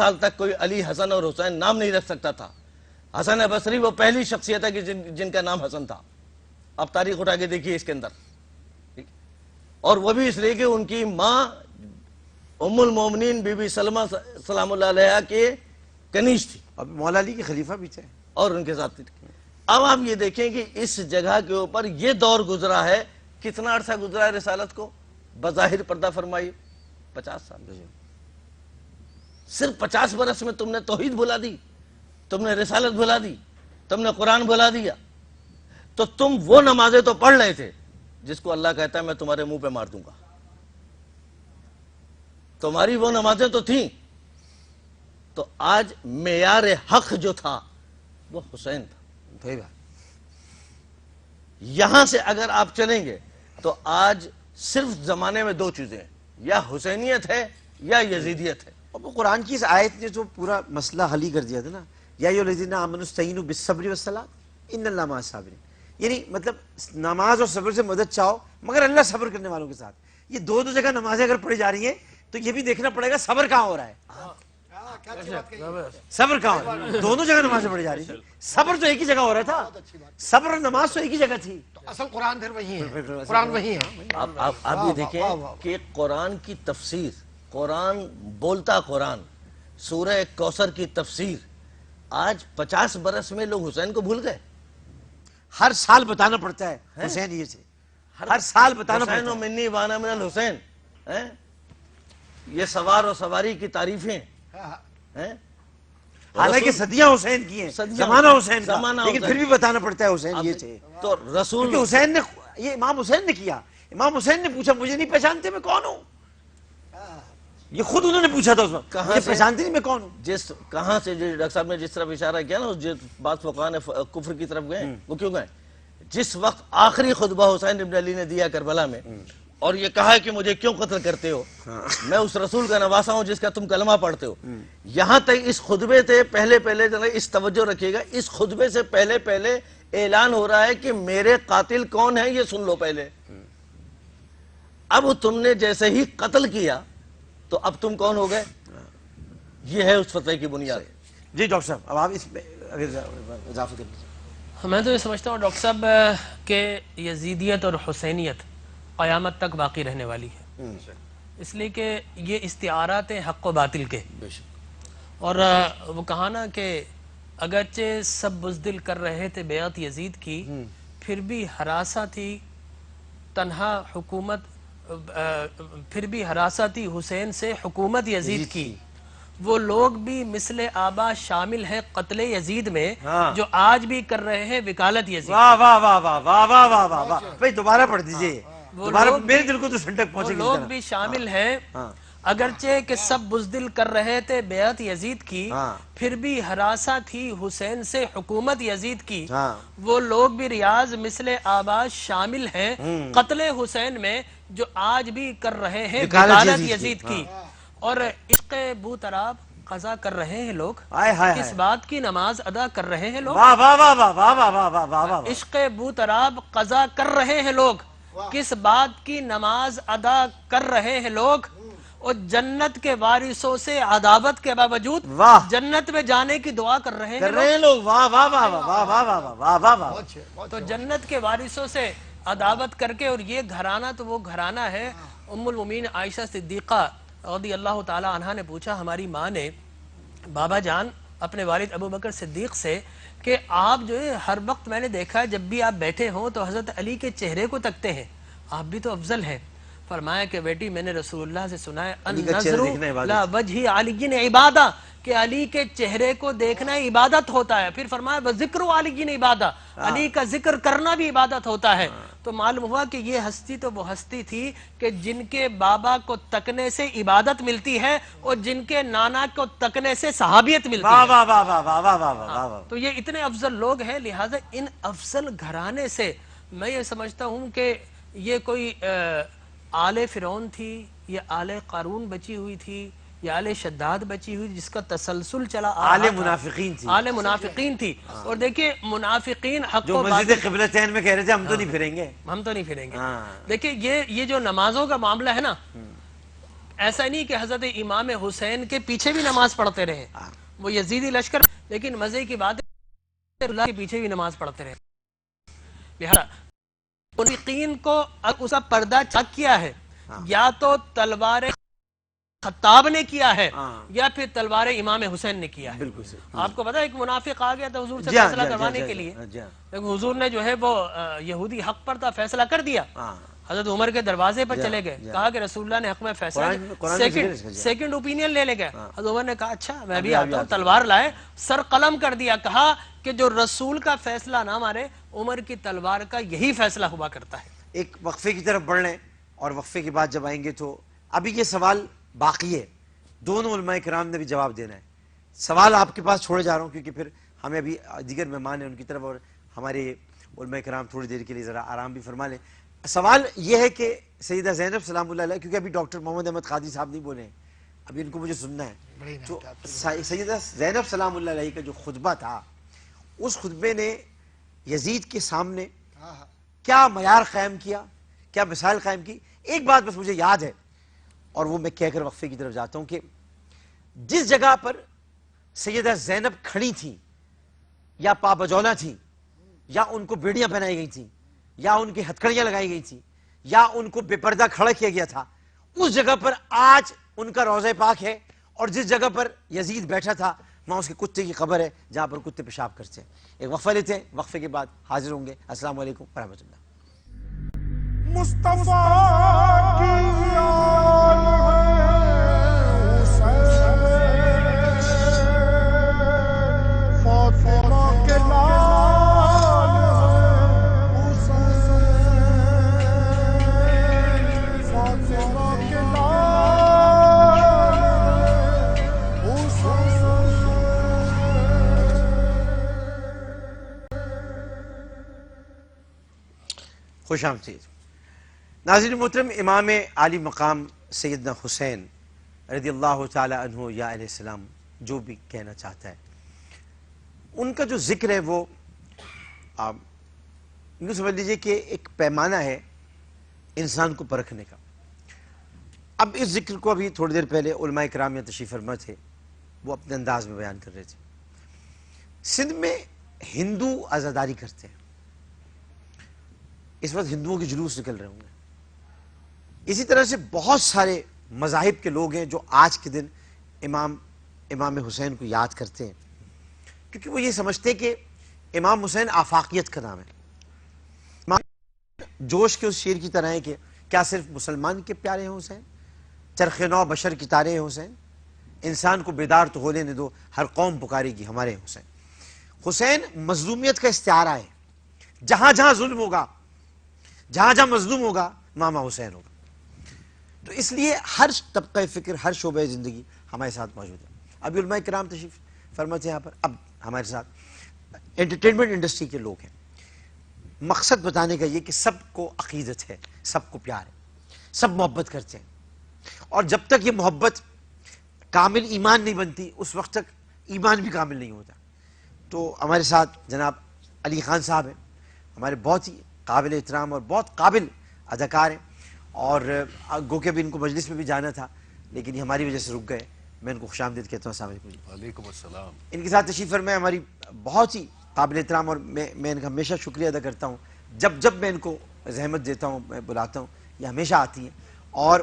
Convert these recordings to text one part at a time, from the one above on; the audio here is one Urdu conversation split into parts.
سال تک کوئی علی، حسن اور حسین نام نہیں رکھ سکتا تھا۔ حسن بصری وہ پہلی شخصیت ہے کہ جن کا نام حسن تھا۔ اب تاریخ اٹھا کے دیکھیے اس کے اندر، اور وہ بھی اس لیے کہ ان کی ماں ام المومنین بی بی سلمہ سلام اللہ علیہا کے کنیز تھی، اب مولا علی کے خلیفہ بھی تھے اور ان کے ساتھ تھی۔ اب آپ یہ دیکھیں کہ اس جگہ کے اوپر یہ دور گزرا ہے، کتنا عرصہ گزرا ہے رسالت کو؟ بظاہر پردہ فرمائی 50 سال، صرف 50 برس میں تم نے توحید بھلا دی، تم نے رسالت بھلا دی، تم نے قرآن بھلا دیا۔ تو تم وہ نمازیں تو پڑھ رہے تھے جس کو اللہ کہتا ہے میں تمہارے منہ پہ مار دوں گا، تمہاری وہ نمازیں تو تھیں۔ تو آج معیار حق جو تھا وہ حسین تھا۔ صحیح بات۔ یہاں سے اگر آپ چلیں گے تو آج صرف زمانے میں دو چیزیں ہیں، یا حسینیت ہے یا یزیدیت ہے۔ اور وہ قرآن کی اس آیت نے جو پورا مسئلہ حل ہی کر دیا تھا نا، یا ایھا الذین آمنوا استعینوا بالصبر والصلاۃ ان اللہ مع الصابرین، یعنی مطلب نماز اور صبر سے مدد چاہو مگر اللہ صبر کرنے والوں کے ساتھ۔ یہ دو جگہ نمازیں اگر پڑھی جا رہی ہیں تو یہ بھی دیکھنا پڑے گا صبر کہاں ہو رہا ہے، صبر کہاں ہو رہا ہے؟ دونوں جگہ نمازیں پڑھی جا رہی ہیں، صبر تو ایک ہی جگہ ہو رہا تھا، صبر اور نماز تو ایک ہی جگہ تھی۔ اصل قرآن پھر وہی ہے، قرآن وہی ہے۔ آپ یہ دیکھیں کہ قرآن کی تفسیر، قرآن بولتا قرآن، سورہ کوثر کی تفسیر، آج 50 برس میں لوگ حسین کو بھول گئے۔ ہر سال بتانا پڑتا ہے حسین یہ سے، ہر سال بتانا حسین پڑتا و ہے۔ منی وانا من الحسین، یہ سوار و سواری کی تعریفیں ہیں۔ حالانکہ صدیاں حسین کی ہیں، صدیاں زمانہ حسین کا، زمانہ لیکن حسین پھر بھی بتانا پڑتا ہے حسین یہ سے، تو رسول کیونکہ حسین نے، یہ امام حسین نے کیا۔ امام حسین نے پوچھا مجھے نہیں پہچانتے میں کون ہوں، یہ خود انہوں نے پوچھا تھا اس وقت، کہاں مجھے سے پہچانتے نہیں میں کون ہوں۔ کہاں سے ڈاکٹر صاحب نے جس طرف اشارہ کیا نا، جس بعض فقہاء نے کفر کی طرف گئے، وہ کیوں گئے؟ جس وقت آخری خطبہ حسین ابن علی نے دیا کربلا میں، اور یہ کہا کہ مجھے کیوں قتل کرتے ہو، میں اس رسول کا نواسا ہوں جس کا تم کلمہ پڑھتے ہو، یہاں تک اس خطبے سے پہلے ذرا اس توجہ رکھیے گا، اس خطبے سے پہلے اعلان ہو رہا ہے کہ میرے قاتل کون ہیں یہ سن لو پہلے۔ اب تم نے جیسے ہی قتل کیا تو اب تم کون ہو گئے؟ یہ ہے اس فتوے کی بنیاد۔ جی ڈاکٹر صاحب اب آپ اس میں اگر اضافہ کریں۔ میں تو یہ سمجھتا ہوں ڈاکٹر صاحب کہ یزیدیت اور حسینیت قیامت تک باقی رہنے والی ہے، اس لیے کہ یہ استعارات ہیں حق و باطل کے، اور وہ کہا نا کہ اگرچہ سب بزدل کر رہے تھے بیعت یزید کی، پھر بھی ہراساں تھی تنہا حکومت، پھر بھی ہراساں تھی حسین سے حکومت یزید کی، وہ لوگ بھی مثل آبا شامل ہے قتل یزید میں جو آج بھی کر رہے ہیں وکالت یزید۔ واہ واہ واہ واہ واہ واہ واہ واہ واہ، بھائی دوبارہ پڑھ دیجئے، دوبارہ میرے دل کو تو ٹھنڈک پہنچے گی۔ وہ لوگ بھی شامل ہیں اگرچہ کہ سب بزدل کر رہے تھے بیعت یزید کی، پھر بھی ہراساں تھی حسین سے حکومت یزید کی، وہ لوگ بھی ریاض مثل آبا شامل ہیں قتل حسین میں جو آج بھی کر رہے ہیں وکالت یزید کی، اور عشق بو تراب قضا کر رہے ہیں لوگ، کس بات کی نماز ادا کر رہے ہیں لوگ، واہ واہ واہ واہ واہ واہ واہ واہ واہ، عشق بو تراب قضا کر رہے ہیں لوگ، کس بات کی نماز ادا کر رہے ہیں لوگ، اور جنت کے وارثوں سے عداوت کے باوجود جنت میں جانے کی دعا کر رہے ہیں لوگ۔ واہ واہ واہ واہ واہ واہ واہ واہ واہ واہ۔ تو جنت کے وارثوں سے عداوت کر کے، اور یہ گھرانہ تو وہ گھرانہ ہے، ام المومنین عائشہ صدیقہ رضی اللہ تعالی عنہا نے پوچھا ہماری ماں نے بابا جان اپنے والد ابو بکر صدیق سے کہ آپ جو ہے ہر وقت میں نے دیکھا ہے جب بھی آپ بیٹھے ہوں تو حضرت علی کے چہرے کو تکتے ہیں، آپ بھی تو افضل ہیں۔ فرمایا کہ بیٹی میں نے رسول اللہ سے سنا ہے النظر لا وجہ علی عبادہ، کہ علی کے چہرے کو دیکھنا عبادت ہوتا ہے۔ پھر فرمایا بذکر علی عبادہ، علی کا ذکر کرنا بھی عبادت ہوتا ہے۔ تو معلوم ہوا کہ یہ ہستی تو وہ ہستی تھی کہ جن کے بابا کو تکنے سے عبادت ملتی ہے اور جن کے نانا کو تکنے سے صحابیت ملتی ہے۔ تو یہ اتنے افضل لوگ ہیں، لہٰذا ان افضل گھرانے سے میں یہ سمجھتا ہوں کہ یہ کوئی آل فرعون تھی یا آل قارون بچی ہوئی تھی یا آل شداد بچی ہوئی جس کا تسلسل چلا آل منافقین تھی، آل منافقین تھی۔ اور دیکھیں منافقین حق جو و مسجد باطل، قبلتین میں کہہ رہے تھے ہم تو نہیں پھریں گے، ہم تو نہیں پھریں گے۔ دیکھیں یہ جو نمازوں کا معاملہ ہے نا، ایسا نہیں کہ حضرت امام حسین کے پیچھے بھی نماز پڑھتے رہے, وہ یزیدی لشکر, لیکن مزے کی بات ہے اللہ کے پیچھے بھی نماز پڑھتے رہے. لہذا منافقین کو اب اس کا پردہ چاک کیا ہے, یا تو تلوار خطاب نے کیا ہے یا پھر تلوار امام حسین نے کیا ہے. بالکل صحیح. آپ کو پتا ہے ایک منافق آ گیا تھا حضور سے فیصلہ کروانے کے لیے, لیکن حضور نے جو ہے وہ یہودی حق پر تھا, فیصلہ کر دیا. حضرت عمر کے دروازے پر چلے گئے, کہا کہ رسول اللہ نے حق میں فیصلہ, سیکنڈ اوپینین لے لے گئے. حضرت عمر نے کہا اچھا میں بھی آتا ہوں, تلوار لائے, سر قلم کر دیا, کہا کہ جو رسول کا فیصلہ نہ مارے, عمر کی تلوار کا یہی فیصلہ ہوا کرتا ہے. ایک وقفے کی طرف بڑھ لیں, اور وقفے کے بعد جب آئیں گے تو ابھی یہ سوال باقی ہے, دونوں علماء کرام نے بھی جواب دینا ہے. سوال آپ کے پاس چھوڑے جا رہا ہوں کیونکہ پھر ہمیں ابھی دیگر مہمان ہیں ان کی طرف, اور ہمارے علماء کرام تھوڑی دیر کے لیے ذرا آرام بھی فرما لیں. سوال یہ ہے کہ سیدہ زینب سلام اللہ علیہ, کیونکہ ابھی ڈاکٹر محمد احمد قادری صاحب نہیں بولے ہیں, ابھی ان کو مجھے سننا ہے, تو سیدہ زینب سلام اللہ علیہ کا جو خطبہ تھا, اس خطبے نے یزید کے سامنے کیا معیار قائم کیا, کیا مثال قائم کی. ایک بات بس مجھے یاد ہے, اور وہ میں کہہ کر وقفے کی طرف جاتا ہوں, کہ جس جگہ پر سیدہ زینب کھڑی تھیں, یا پابجولہ تھیں, یا ان کو بیڑیاں پہنائی گئی تھیں, یا ان کی ہتھکڑیاں لگائی گئی تھیں, یا ان کو بے پردہ کھڑا کیا گیا تھا, اس جگہ پر آج ان کا روضہ پاک ہے. اور جس جگہ پر یزید بیٹھا تھا وہاں اس کے کتے کی قبر ہے جہاں پر کتے پیشاب کرتے ہیں. ایک وقفہ لیتے ہیں, وقفے کے بعد حاضر ہوں گے. السلام علیکم ورحمۃ اللہ. مصطفیٰ کی آل ہے حسین, فاطمہ کے لال ہے حسین, فاطمہ کے لال ہے حسین. خوش آمدید. ناظرین محترم, امام عالی مقام سیدنا حسین رضی اللہ تعالی عنہ یا علیہ السلام جو بھی کہنا چاہتا ہے, ان کا جو ذکر ہے وہ یوں سمجھ لیجئے کہ ایک پیمانہ ہے انسان کو پرکھنے کا. اب اس ذکر کو ابھی تھوڑی دیر پہلے علماء کرام یا تشریف فرما تھے, وہ اپنے انداز میں بیان کر رہے تھے. سندھ میں ہندو عزاداری کرتے ہیں, اس وقت ہندوؤں کے جلوس نکل رہے ہوں گے. اسی طرح سے بہت سارے مذاہب کے لوگ ہیں جو آج کے دن امام حسین کو یاد کرتے ہیں, کیونکہ وہ یہ سمجھتے ہیں کہ امام حسین آفاقیت کا نام ہے. جوش کے اس شعر کی طرح ہے کہ کیا صرف مسلمان کے پیارے ہیں حسین, چرخ نو بشر کی تارے ہیں حسین, انسان کو بیدار تو ہونے نہ دو, ہر قوم پکارے گی ہمارے حسین. حسین مظلومیت کا استعارہ ہے. جہاں جہاں ظلم ہوگا, جہاں جہاں مظلوم ہوگا, ماما حسین ہوگا. تو اس لیے ہر طبقہ فکر, ہر شعبہ زندگی ہمارے ساتھ موجود ہے. ابھی علماء کرام تشریف فرماتے ہیں یہاں پر. اب ہمارے ساتھ انٹرٹینمنٹ انڈسٹری کے لوگ ہیں. مقصد بتانے کا یہ کہ سب کو عقیدت ہے, سب کو پیار ہے, سب محبت کرتے ہیں, اور جب تک یہ محبت کامل ایمان نہیں بنتی اس وقت تک ایمان بھی کامل نہیں ہوتا. تو ہمارے ساتھ جناب علی خان صاحب ہیں, ہمارے بہت ہی قابل احترام اور بہت قابل اداکار ہیں, اور گو کہ بھی ان کو مجلس میں بھی جانا تھا لیکن یہ ہماری وجہ سے رک گئے. میں ان کو خوش آمدید کہتا ہوں. السلام علیکم. وعلیکم السلام. ان کے ساتھ تشریف فرمائے ہماری بہت ہی قابل احترام, اور میں ان کا ہمیشہ شکریہ ادا کرتا ہوں. جب میں ان کو زحمت دیتا ہوں, میں بلاتا ہوں, یہ ہمیشہ آتی ہیں اور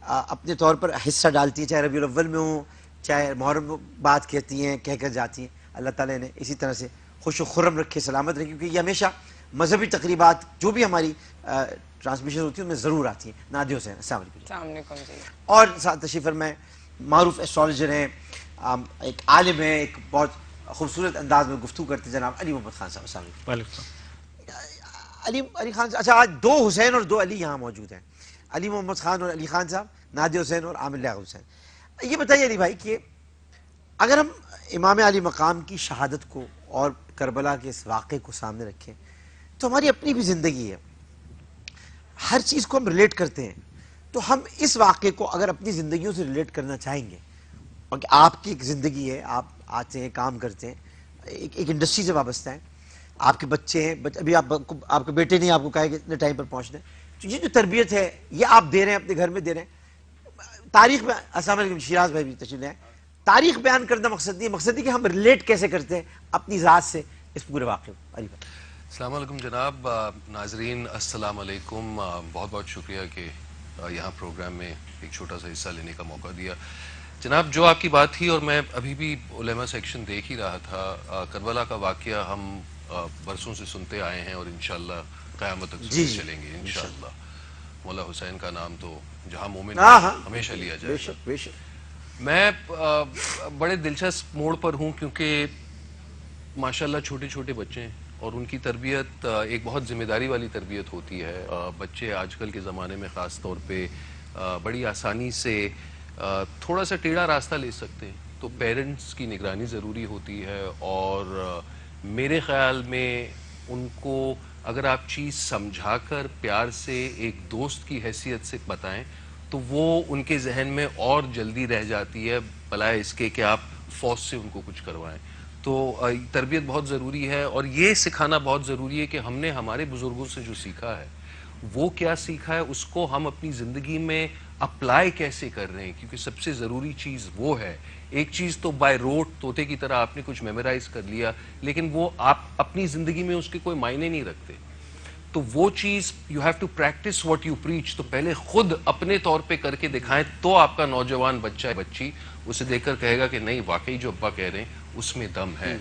اپنے طور پر حصہ ڈالتی ہیں, چاہے ربیع الاول میں ہوں, چاہے محرم میں بات کہتی ہیں, کہہ کر جاتی ہیں. اللہ تعالیٰ نے اسی طرح سے خوش و خرم رکھے, سلامت رکھے, کیونکہ یہ ہمیشہ مذہبی تقریبات جو بھی ہماری ٹرانسمیشن ہوتی ہے ان میں ضرور آتی ہیں. نادیہ حسین, السلام علیکم. السلام علیکم جی. اور ساتھ تشریف فرمائے معروف ایسٹرالوجر ہیں, ایک عالم ہیں, ایک بہت خوبصورت انداز میں گفتگو کرتے ہیں, جناب علی محمد خان صاحب. السلام علیکم. علی خان صاحب, اچھا آج 2 حسین اور 2 علی یہاں موجود ہیں, علی محمد خان اور علی خان صاحب, نادیہ حسین اور عامر لیاقت حسین. یہ بتائیے علی بھائی کہ اگر ہم امام علی مقام کی شہادت کو اور کربلا کے اس واقعے کو سامنے رکھیں تو ہماری اپنی بھی زندگی ہے, ہر چیز کو ہم ریلیٹ کرتے ہیں. تو ہم اس واقعے کو اگر اپنی زندگیوں سے ریلیٹ کرنا چاہیں گے, اور کہ آپ کی ایک زندگی ہے, آپ آتے ہیں, کام کرتے ہیں, ایک انڈسٹری سے وابستہ ہیں, آپ کے بچے ہیں, ابھی آپ کے بیٹے نے آپ کو کہا کہ اتنے ٹائم پر پہنچنا ہے, تو یہ جو تربیت ہے یہ آپ دے رہے ہیں, اپنے گھر میں دے رہے ہیں. تاریخ میں السلام علیکم شیراز بھائی بھی تشریف لائیں. تاریخ بیان کرنا مقصد نہیں ہے, مقصد یہ کہ ہم ریلیٹ کیسے کرتے ہیں اپنی ذات سے اس پورے واقعے کو. علی بھائی السلام علیکم جناب. ناظرین السلام علیکم. بہت بہت شکریہ کہ یہاں پروگرام میں ایک چھوٹا سا حصہ لینے کا موقع دیا. جناب جو آپ کی بات تھی, اور میں ابھی بھی علماء سیکشن دیکھ ہی رہا تھا, کربلا کا واقعہ ہم برسوں سے سنتے آئے ہیں اور انشاءاللہ قیامت تک سنتے چلیں گے انشاءاللہ. مولا حسین کا نام تو جہاں مومن ہمیشہ لیا جائے گا. بے شک. میں بڑے دلچسپ موڑ پر ہوں کیونکہ ماشاءاللہ چھوٹے چھوٹے بچے ہیں اور ان کی تربیت ایک بہت ذمہ داری والی تربیت ہوتی ہے. بچے آج کل کے زمانے میں خاص طور پہ بڑی آسانی سے تھوڑا سا ٹیڑھا راستہ لے سکتے ہیں, تو پیرنٹس کی نگرانی ضروری ہوتی ہے. اور میرے خیال میں ان کو اگر آپ چیز سمجھا کر پیار سے ایک دوست کی حیثیت سے بتائیں تو وہ ان کے ذہن میں اور جلدی رہ جاتی ہے بلائے اس کے کہ آپ فورس سے ان کو کچھ کروائیں. تو تربیت بہت ضروری ہے, اور یہ سکھانا بہت ضروری ہے کہ ہم نے ہمارے بزرگوں سے جو سیکھا ہے وہ کیا سیکھا ہے, اس کو ہم اپنی زندگی میں اپلائی کیسے کر رہے ہیں, کیونکہ سب سے ضروری چیز وہ ہے. ایک چیز تو بائی روٹ طوطے کی طرح آپ نے کچھ میمورائز کر لیا, لیکن وہ آپ اپنی زندگی میں اس کے کوئی معنی نہیں رکھتے. تو وہ چیز you have to practice what you preach. تو پہلے خود اپنے طور پہ کر کے دکھائیں, تو آپ کا نوجوان بچہ بچی اسے دیکھ کر کہے گا کہ نہیں واقعی جو ابا کہہ رہے ہیں اس میں دم ہے.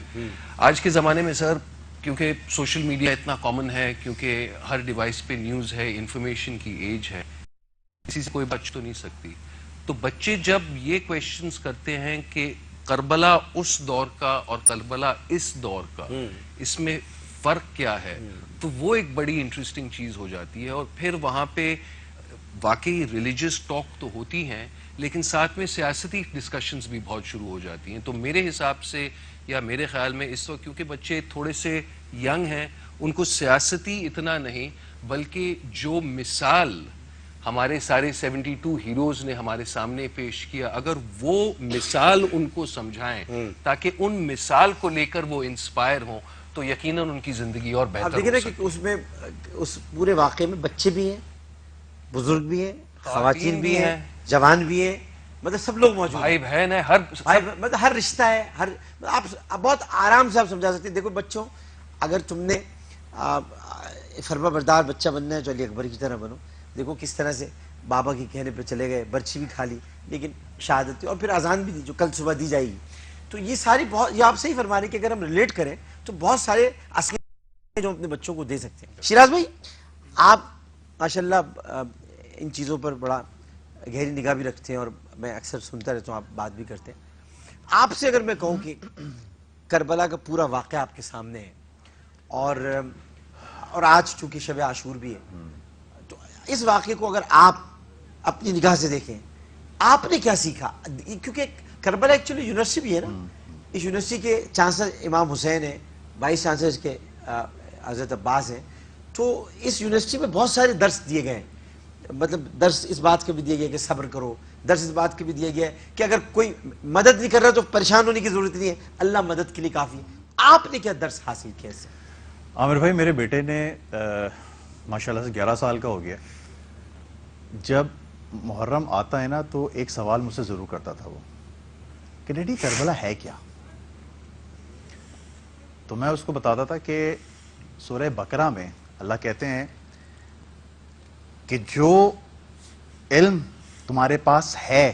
آج کے زمانے میں سر کیونکہ سوشل میڈیا اتنا کامن ہے, کیونکہ ہر ڈیوائس پہ نیوز ہے, انفارمیشن کی ایج ہے, کسی سے کوئی بچ تو نہیں سکتی. تو بچے جب یہ کویشچنز کرتے ہیں کہ کربلا اس دور کا اور کربلا اس دور کا, اس میں فرق کیا ہے, تو وہ ایک بڑی انٹرسٹنگ چیز ہو جاتی ہے. اور پھر وہاں پہ واقعی ریلیجس ٹاک تو ہوتی ہیں, لیکن ساتھ میں سیاستی ڈسکشنز بھی بہت شروع ہو جاتی ہیں. تو میرے حساب سے یا میرے خیال میں اس وقت کیونکہ بچے تھوڑے سے ینگ ہیں, ان کو سیاستی اتنا نہیں بلکہ جو مثال ہمارے سارے 72 ہیروز نے ہمارے سامنے پیش کیا, اگر وہ مثال ان کو سمجھائیں تاکہ ان مثال کو لے کر وہ انسپائر ہوں, تو یقیناً ان کی زندگی اور بہتر دیکھیں نا کہ اس میں اس پورے واقعے میں بچے بھی ہیں, بزرگ بھی ہیں, خواتین بھی ہیں, جوان بھی ہیں, مطلب سب لوگ موجود ہیں, بھائی بہن ہے, ہر مطلب ہر رشتہ ہے, ہر آپ بہت آرام سے آپ سمجھا سکتے ہیں. دیکھو بچوں, اگر تم نے فرما بردار بچہ بننا ہے تو علی اکبر کی طرح بنو. دیکھو کس طرح سے بابا کے کہنے پہ چلے گئے, برچی بھی کھا لی, لیکن شہادت اور پھر اذان بھی دی جو کل صبح دی جائے گی. تو یہ ساری بہت, یہ آپ صحیح فرما رہے ہیں کہ اگر ہم ریلیٹ کریں تو بہت سارے اسلحے جو اپنے بچوں کو دے سکتے ہیں. شیراز بھائی آپ ماشاءاللہ ان چیزوں پر بڑا گہری نگاہ بھی رکھتے ہیں, اور میں اکثر سنتا رہتا ہوں, آپ بات بھی کرتے ہیں. آپ سے اگر میں کہوں کہ کربلا کا پورا واقعہ آپ کے سامنے ہے, اور آج چونکہ شب عاشور بھی ہے, تو اس واقعے کو اگر آپ اپنی نگاہ سے دیکھیں, آپ نے کیا سیکھا؟ کیونکہ کربلا ایکچولی یونیورسٹی بھی ہے نا, اس یونیورسٹی کے چانسلر امام حسین ہیں, وائس چانسلر اس کے حضرت عباس ہیں. تو اس یونیورسٹی میں بہت سارے درس دیے گئے ہیں, مطلب درس اس بات کے بھی دیا گیا کہ صبر کرو, درس اس بات کے بھی دیا گیا ہے کہ اگر کوئی مدد نہیں کر رہا تو پریشان ہونے کی ضرورت نہیں ہے, اللہ مدد کے لیے کافی ہے. آپ نے کیا درس حاصل کیا اس سے؟ عامر بھائی, میرے بیٹے نے ماشاءاللہ سے 11 سال کا ہو گیا. جب محرم آتا ہے نا تو ایک سوال مجھ سے ضرور کرتا تھا وہ, کہ ڈیڈی کربلا ہے کیا؟ تو میں اس کو بتاتا تھا کہ سورہ بقرہ میں اللہ کہتے ہیں کہ جو علم تمہارے پاس ہے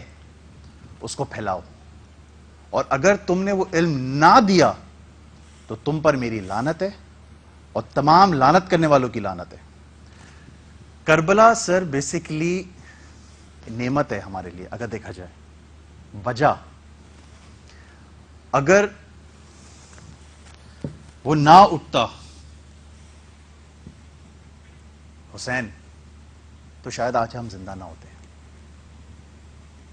اس کو پھیلاؤ, اور اگر تم نے وہ علم نہ دیا تو تم پر میری لعنت ہے اور تمام لعنت کرنے والوں کی لعنت ہے. کربلا سر بیسیکلی نعمت ہے ہمارے لیے اگر دیکھا جائے. وجہ اگر وہ نہ اٹھتا حسین تو شاید آج ہم زندہ نہ ہوتے.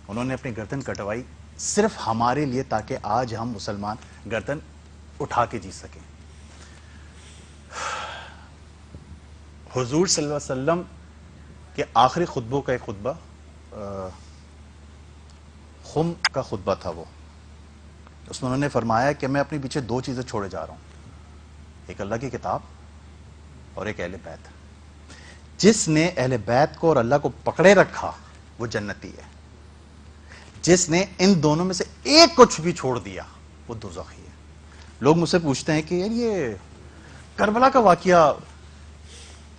انہوں نے اپنی گردن کٹوائی صرف ہمارے لیے تاکہ آج ہم مسلمان گردن اٹھا کے جی سکیں. حضور صلی اللہ علیہ وسلم کے آخری خطبوں کا ایک خطبہ خم کا خطبہ تھا وہ. اس میں انہوں نے فرمایا کہ میں اپنے پیچھے 2 چیزیں چھوڑے جا رہا ہوں, ایک اللہ کی کتاب اور ایک اہل بیت. جس نے اہل بیت کو اور اللہ کو پکڑے رکھا وہ جنتی ہے. جس نے ان دونوں میں سے ایک کچھ بھی چھوڑ دیا وہ دوزخی ہے. لوگ مجھ سے پوچھتے ہیں کہ یار یہ کربلا کا واقعہ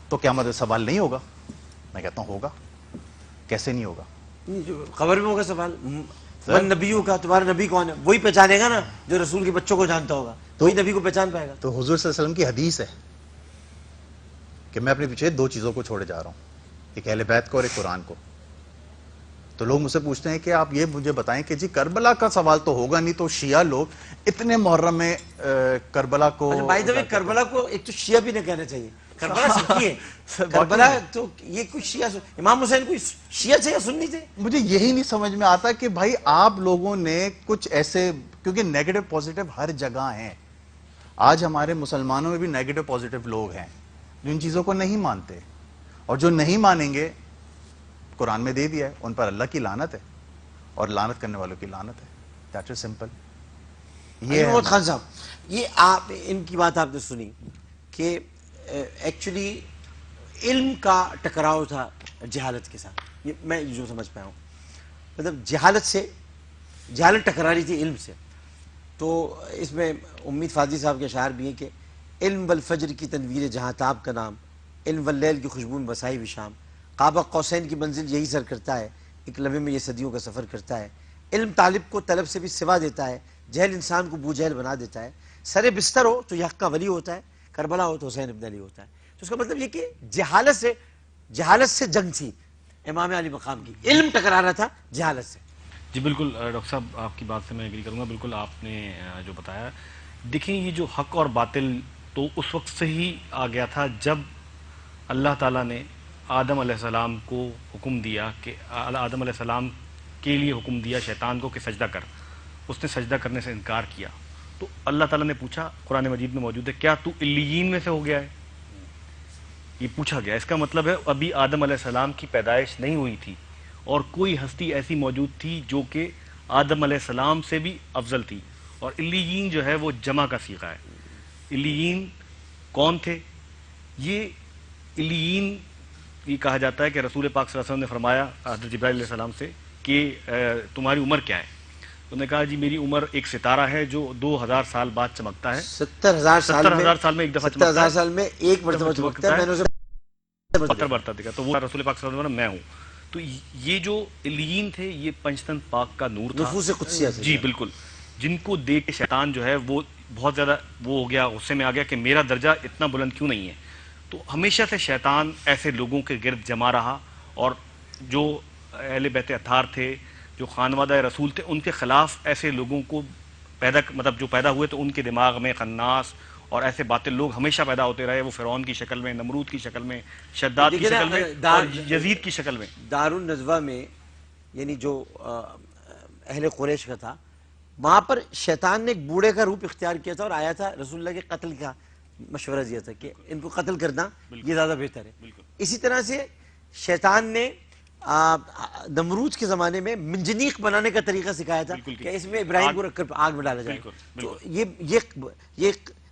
تو قیامت میں سوال نہیں ہوگا. میں کہتا ہوں ہوگا. کیسے نہیں ہوگا؟ خبر میں ہوگا سوال. من نبیوں کا تمہارا نبی کون ہے؟ وہی پہچانے گا نا جو رسول کے بچوں کو جانتا ہوگا, تو وہی نبی کو پہچان پائے گا. تو حضور صلی اللہ علیہ وسلم کی حدیث ہے کہ میں اپنے پیچھے 2 چیزوں کو چھوڑے جا رہا ہوں, ایک اہل بیت کو اور ایک قرآن کو. تو لوگ مجھ سے پوچھتے ہیں کہ آپ یہ مجھے بتائیں کہ جی کربلا کا سوال تو ہوگا نہیں, تو شیعہ لوگ اتنے محرم میں کربلا کو بھائی دفعہ کربلا کو ایک تو شیعہ بھی نہ کہنا چاہیے. کربلا سکی ہے. کربلا تو یہ کوئی شیعہ, امام حسین کوئی شیعہ تھے یا سنی تھے؟ مجھے یہی نہیں سمجھ میں آتا کہ بھائی آپ لوگوں نے کچھ ایسے, کیونکہ نیگیٹو پازیٹو ہر جگہ ہیں. آج ہمارے مسلمانوں میں بھی نیگیٹو پازیٹو لوگ ہیں جو ان چیزوں کو نہیں مانتے, اور جو نہیں مانیں گے قرآن میں دے دیا ہے ان پر اللہ کی لعنت ہے اور لعنت کرنے والوں کی لعنت ہے. That is simple. یہ محمد خان صاحب, یہ آپ ان کی بات آپ نے سنی کہ ایکچولی علم کا ٹکراؤ تھا جہالت کے ساتھ. یہ میں جو سمجھ پایا ہوں, مطلب جہالت ٹکرا رہی تھی علم سے. تو اس میں امید فاضل صاحب کے اشعار بھی ہیں کہ علم والفجر کی تنویر جہاں تاب کا نام, علم واللیل کی خوشبو میں بسائی بھی شام, قاب قوسین کی منزل یہی سر کرتا ہے, ایک لمحے میں یہ صدیوں کا سفر کرتا ہے. علم طالب کو طلب سے بھی سوا دیتا ہے, جہل انسان کو بو جہل بنا دیتا ہے. سر بستر ہو تو یہ حق کا ولی ہوتا ہے, کربلا ہو تو حسین ابن علی ہوتا ہے. تو اس کا مطلب یہ کہ جہالت سے جنگ تھی امام علی مقام کی, علم ٹکرا رہا تھا جہالت سے. جی بالکل ڈاکٹر صاحب, آپ کی بات سے میں ایگری کروں گا. بالکل آپ نے جو بتایا, دیکھیں یہ جو حق اور باطل تو اس وقت سے ہی آ گیا تھا جب اللہ تعالیٰ نے آدم علیہ السلام کو حکم دیا کہ آدم علیہ السلام کے لیے حکم دیا شیطان کو کہ سجدہ کر. اس نے سجدہ کرنے سے انکار کیا تو اللہ تعالیٰ نے پوچھا, قرآن مجید میں موجود ہے, کیا تو علیین میں سے ہو گیا ہے؟ یہ پوچھا گیا. اس کا مطلب ہے ابھی آدم علیہ السلام کی پیدائش نہیں ہوئی تھی اور کوئی ہستی ایسی موجود تھی جو کہ آدم علیہ السلام سے بھی افضل تھی. اور علیین جو ہے وہ جمع کا صیغہ ہے. علیین کون تھے؟ یہ علیین یہ کہا جاتا ہے کہ رسول پاک صلی اللہ علیہ وسلم نے فرمایا حضرت جبرائیل علیہ السلام سے کہ تمہاری عمر کیا ہے؟ انہوں نے کہا جی میری عمر ایک ستارہ ہے جو 2000 سال بعد چمکتا ہے. 70,000 سال میں ایک دفعہ 70,000 سال میں ایک مرتبہ چمکتا ہے. میں نے اسے پتھر برتا دیکھا تو وہ رسول پاک صلی اللہ علیہ وسلم میں ہوں. تو یہ جو علیین تھے یہ پنجتن پاک کا نور تھا, نفوس قدسیہ سے. جی بالکل, جن کو دیکھ کے شیطان جو ہے وہ بہت زیادہ وہ ہو گیا, غصے میں آ گیا کہ میرا درجہ اتنا بلند کیوں نہیں ہے. تو ہمیشہ سے شیطان ایسے لوگوں کے گرد جمع رہا, اور جو اہل بیت اطہار تھے, جو خانوادہ رسول تھے, ان کے خلاف ایسے لوگوں کو جو پیدا ہوئے تو ان کے دماغ میں خناس اور ایسے باطل لوگ ہمیشہ پیدا ہوتے رہے. وہ فرعون کی شکل میں, نمرود کی شکل میں, شداد کی شکل میں اور یزید کی شکل میں. دار النجوہ میں یعنی جو اہل قریش کا تھا, وہاں پر شیطان نے ایک بوڑھے کا روپ اختیار کیا تھا اور آیا تھا, رسول اللہ کے قتل کا مشورہ دیا تھا کہ ان کو قتل کرنا یہ زیادہ بہتر ہے. اسی طرح سے شیطان نے نمرود کے زمانے میں منجنیق بنانے کا طریقہ سکھایا تھا کہ اس میں ابراہیم کو رکھ کر آگ میں ڈالا جائے. تو یہ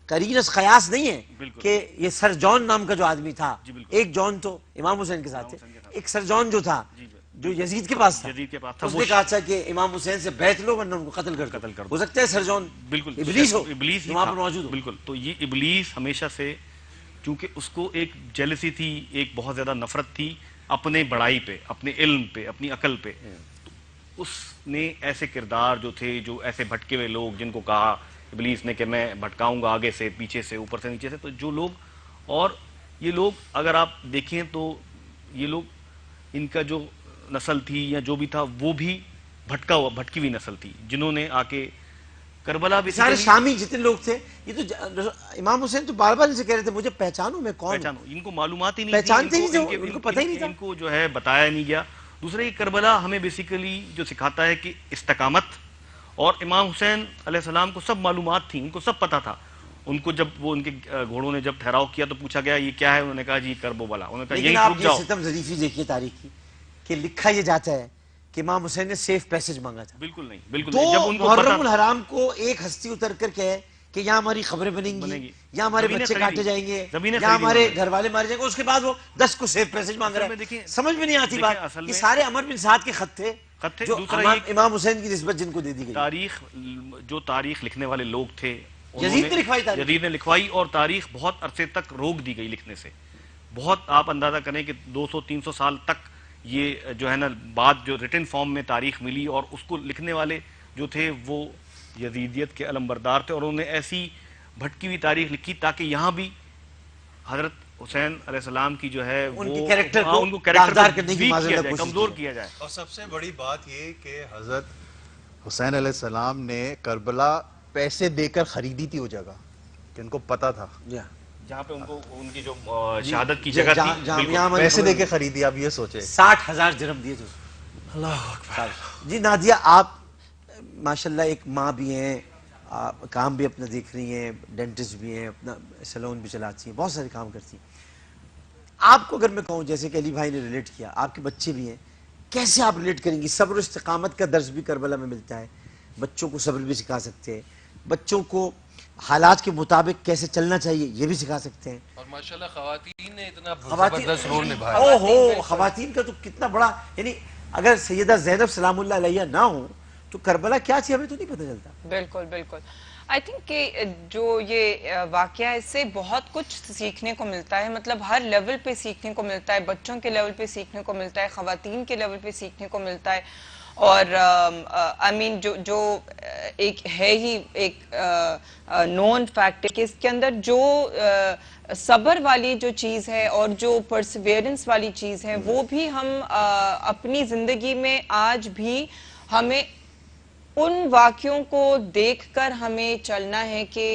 قرینس قیاس نہیں ہے کہ یہ سر جان نام کا جو آدمی تھا, ایک جان تو امام حسین کے ساتھ تھے, ایک سر جان جو تھا جو یزید کے پاس تھا, اس نے کہا تھا کہ امام حسین سے بیعت لو ورنہ ان کو قتل کر. ہو سکتا ہے سر جان بالکل ابلیس ہو, ابلیس وہاں پر موجود ہو. بالکل. تو یہ ابلیس ہمیشہ سے, چونکہ اس کو ایک جیلسی تھی, ایک بہت زیادہ نفرت تھی اپنے بڑائی پہ, اپنے علم پہ, اپنی عقل پہ, اس نے ایسے کردار جو تھے, جو ایسے بھٹکے ہوئے لوگ جن کو کہا ابلیس نے کہ میں بھٹکاؤں گا آگے سے, پیچھے سے, اوپر سے, نیچے سے. تو جو لوگ, اور یہ لوگ اگر آپ دیکھیں تو یہ لوگ, ان کا جو نسل تھی یا جو بھی تھا وہ بھی بھٹکی ہوئی نسل تھی, جنہوں نے آ کے کربلا بھی سارے شامی جتنے لوگ تھے. یہ تو امام حسین تو بار بار ان سے کہہ رہے تھے مجھے پہچانو میں کون ہوں. ان کو معلومات ہی نہیں, پہچانتے ہی نہیں, ان کو پتہ ہی نہیں تھا, ان کو جو ہے بتایا نہیں گیا. دوسرا یہ کربلا ہمیں بیسیکلی جو سکھاتا ہے کہ استقامت, اور امام حسین علیہ السلام کو سب معلومات تھیں, ان کو سب پتا تھا. ان کو جب وہ ان کے گھوڑوں نے جب ٹھہراؤ کیا تو پوچھا گیا یہ کیا ہے, انہوں نے کہا جی کربلا. انہوں نے کہا یہی رک جاؤ. لیکن آپ یہ ستم ظریفی دیکھیے تاریخ کی کہ لکھا یہ جاتا ہے کہ امام حسین نے سیف پیسج مانگا تھا. بالکل نہیں, بالکل تو نہیں. جب ان کو محرم الحرام کو ایک ہستی اتر کر کہے کہ یہاں ہماری خبریں بنیں گی, یہاں ہمارے بچے کاٹے جائیں گے, یہاں ہمارے گھر والے مارے جائیں گے, اس کے بعد وہ 10 کو سیف پیسج مانگ رہا ہے. سمجھ میں نہیں آتی بات. یہ سارے عمر بن سعد کے خط تھے, خط تھے. جو دوسرا یہ امام حسین کی نسبت جن کو دے دی گئی. تاریخ، جو تاریخ لکھنے والے لوگ تھے یزید نے لکھوائی تاریخ. یزید نے لکھوائی، اور تاریخ بہت عرصے تک روک دی گئی لکھنے سے. بہت آپ اندازہ کریں کہ 200-300 سال تک یہ جو ہے نا بعد جو ریٹن فارم میں تاریخ ملی، اور اس کو لکھنے والے جو تھے وہ یزیدیت کے علمبردار تھے، اور انہوں نے ایسی بھٹکی ہوئی تاریخ لکھی تاکہ یہاں بھی حضرت حسین علیہ السلام کی جو ہے ان وہ کے کیریکٹر ان کو کو داغدار کیریکٹر کرنے کی ویک معذرت کیا جائے، کوشش کمزور کی کیا جائے. اور سب سے بڑی بات یہ کہ حضرت حسین علیہ السلام نے کربلا پیسے دے کر خریدی تھی وہ جگہ، کہ ان کو پتا تھا جہاں پہ ان کو ان کی جو شہادت کی جگہ تھی، بالکل پیسے دے کے خریدی. آپ یہ سوچے 60,000 درہم دیے تھے. اللہ اکبر. جی نادیہ، آپ ماشاءاللہ ایک ماں بھی ہیں، آپ کام بھی اپنا دیکھ رہی ہیں، ڈینٹسٹ بھی ہیں، اپنا سیلون بھی چلاتی ہیں، بہت سارے کام کرتی ہیں. آپ کو اگر میں کہوں جیسے کہ علی بھائی نے ریلیٹ کیا، آپ کے بچے بھی ہیں، کیسے آپ ریلیٹ کریں گی؟ صبر و استقامت کا درس بھی کربلا میں ملتا ہے، بچوں کو صبر بھی سکھا سکتے ہیں، بچوں کو حالات کے مطابق کیسے چلنا چاہیے یہ بھی سکھا سکتے ہیں. اور ماشاءاللہ خواتین نے اتنا خواتین زبردست رول نبھایا. اوہو، خواتین کا تو کتنا بڑا، یعنی اگر سیدہ زینب سلام اللہ علیہ نہ ہوں تو کربلا کیا تھی ہمیں تو نہیں پتہ چلتا. بالکل بالکل. آئی تھنک کہ جو یہ واقعہ ہے اس سے بہت کچھ سیکھنے کو ملتا ہے، مطلب ہر لیول پہ سیکھنے کو ملتا ہے، بچوں کے لیول پہ سیکھنے کو ملتا ہے، خواتین کے لیول پہ سیکھنے کو ملتا ہے. اور آئی مین جو ایک ہے ہی ایک نون فیکٹ کہ اس کے اندر جو صبر والی جو چیز ہے اور جو پرسیویرنس والی چیز ہے وہ بھی ہم اپنی زندگی میں آج بھی ہمیں ان واقعوں کو دیکھ کر ہمیں چلنا ہے کہ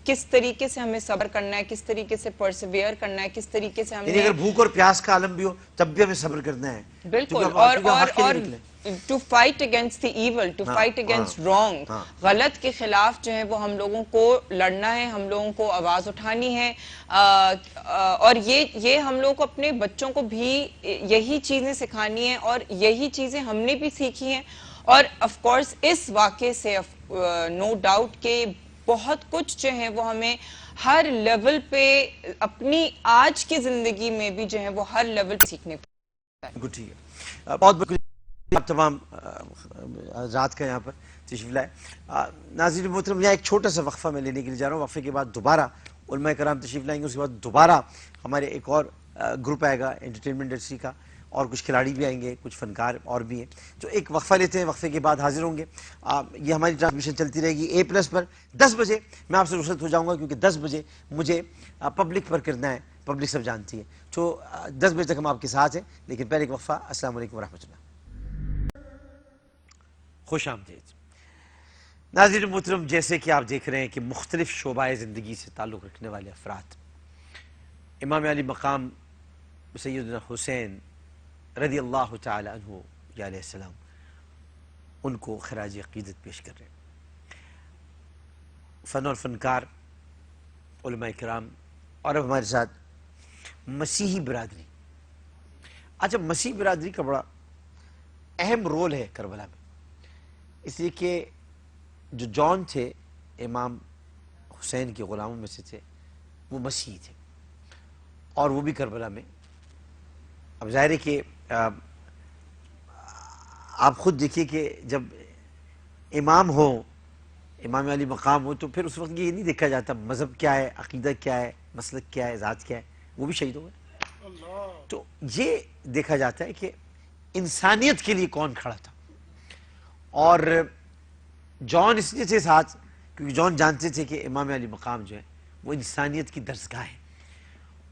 کس طریقے سے ہمیں صبر کرنا ہے، کس طریقے سے پرسیویئر کرنا ہے، کس طریقے سے یعنی ہمیں اگر بھوک اور پیاس کا عالم بھی ہو تب بھی ہمیں صبر کرنا ہے. بالکل. کیونکہ اور حق کے لیے نکلے. To fight against the evil, to fight against wrong, غلط کے خلاف جو ہے وہ ہم لوگوں کو لڑنا ہے، ہم لوگوں کو آواز اٹھانی ہے. اور یہ ہم لوگوں کو اپنے بچوں کو بھی یہی چیزیں سکھانی ہیں، اور یہی چیزیں ہم نے بھی سیکھی ہیں. اور آف کورس اس واقعے سے نو ڈاؤٹ کہ بہت کچھ جو ہے وہ ہمیں ہر لیول پہ اپنی آج کی زندگی میں بھی جو ہے وہ ہر لیول پہ سیکھنے کو. ٹھیک ہے، بہت بہت آپ تمام رات کا یہاں پر تشریف لائے. ناظرین محترم، یہاں ایک چھوٹا سا وقفہ میں لینے کے لیے جا رہا ہوں. وقفے کے بعد دوبارہ علماء کرام تشریف لائیں گے، اس کے بعد دوبارہ ہمارے ایک اور گروپ آئے گا انٹرٹینمنٹ انڈسٹری کا، اور کچھ کھلاڑی بھی آئیں گے، کچھ فنکار اور بھی ہیں. تو ایک وقفہ لیتے ہیں، وقفے کے بعد حاضر ہوں گے. یہ ہماری ٹرانسمیشن چلتی رہے گی A+ پر. 10 بجے میں آپ سے رخصت ہو جاؤں گا، کیونکہ 10 بجے مجھے پبلک پر کرنا ہے، پبلک سب جانتی ہے. تو 10 بجے تک ہم آپ کے ساتھ ہیں، لیکن پہلے ایک وقفہ. السلام علیکم ورحمۃ اللہ. خوش آمدید. ناظرین محترم، جیسے کہ آپ دیکھ رہے ہیں کہ مختلف شعبۂ زندگی سے تعلق رکھنے والے افراد امام علی مقام سیدنا حسین رضی اللہ تعالی عنہ علیہ السلام ان کو خراج عقیدت پیش کر رہے ہیں. فن اور فنکار، علماء کرام، اور اب ہمارے ساتھ مسیحی برادری. اچھا، مسیحی برادری کا بڑا اہم رول ہے کربلا میں، اس لیے کہ جو جان تھے امام حسین کے غلاموں میں سے تھے، وہ مسیحی تھے، اور وہ بھی کربلا میں. اب ظاہر ہے کہ آپ خود دیکھیے کہ جب امام ہو، امام علی مقام ہو، تو پھر اس وقت یہ نہیں دیکھا جاتا مذہب کیا ہے، عقیدہ کیا ہے، مسلک کیا ہے، ذات کیا ہے. وہ بھی شہید ہو گئے. تو یہ دیکھا جاتا ہے کہ انسانیت کے لیے کون کھڑا تھا. اور جان اس لیے تھے ساتھ کیونکہ جان جانتے تھے کہ امام علی مقام جو ہے وہ انسانیت کی درسگاہ ہے،